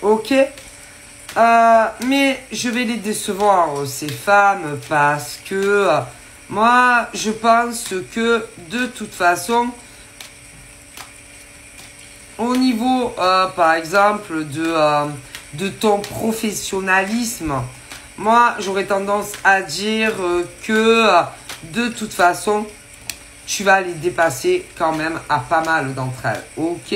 Ok. Mais je vais les décevoir, ces femmes, parce que moi, je pense que de toute façon, au niveau, par exemple, de ton professionnalisme, moi, j'aurais tendance à dire que de toute façon, tu vas les dépasser quand même à pas mal d'entre elles. Ok.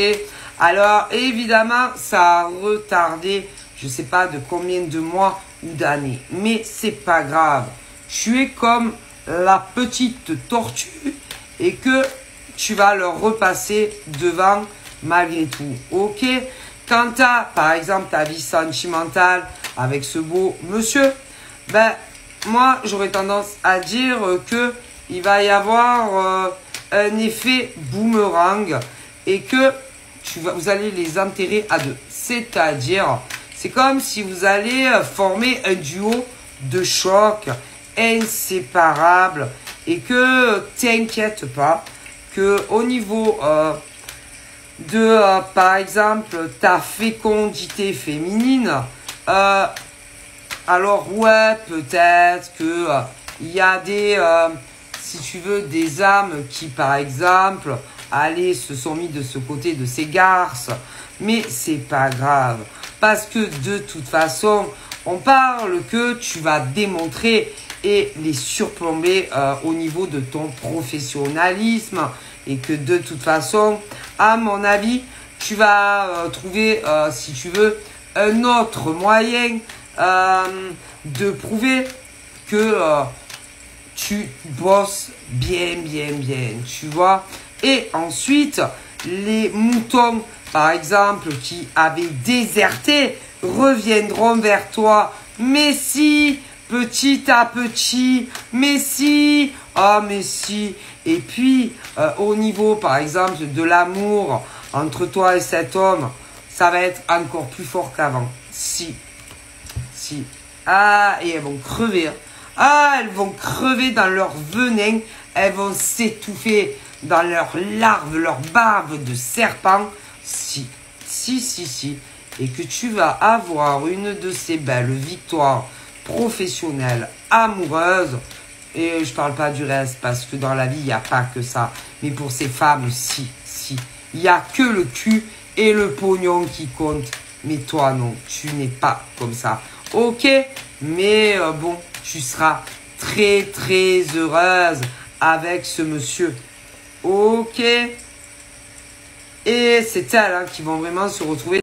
Alors, évidemment, ça a retardé, je sais pas de combien de mois ou d'années. Mais c'est pas grave. Tu es comme la petite tortue et que tu vas leur repasser devant malgré tout. Ok. Quant à, par exemple, ta vie sentimentale avec ce beau monsieur, ben, moi, j'aurais tendance à dire que il va y avoir un effet boomerang et que vous allez les enterrer à deux. C'est-à-dire, c'est comme si vous allez former un duo de choc inséparable et que t'inquiète pas que au niveau de, par exemple, ta fécondité féminine, alors ouais, peut-être que il y a des, si tu veux, des âmes qui, par exemple, allez, se sont mis de ce côté de ces garces. Mais c'est pas grave. Parce que de toute façon, on parle que tu vas démontrer et les surplomber au niveau de ton professionnalisme. Et que de toute façon, à mon avis, tu vas trouver, si tu veux, un autre moyen de prouver que tu bosses bien, tu vois. Et ensuite, les moutons, par exemple, qui avaient déserté, reviendront vers toi. Mais si, petit à petit, mais si, ah mais si. Et puis, au niveau, par exemple, de l'amour entre toi et cet homme, ça va être encore plus fort qu'avant. Si. Ah, et elles vont crever. Hein. Ah, elles vont crever dans leur venin. Elles vont s'étouffer dans leurs larves, leur bave de serpent. Si. Et que tu vas avoir une de ces belles victoires professionnelles, amoureuses. Et je parle pas du reste parce que dans la vie, il n'y a pas que ça. Mais pour ces femmes, si. Il n'y a que le cul et le pognon qui comptent. Mais toi, non, tu n'es pas comme ça. Ok, mais bon, tu seras très heureuse avec ce monsieur. Ok. Et c'est elles qui vont vraiment se retrouver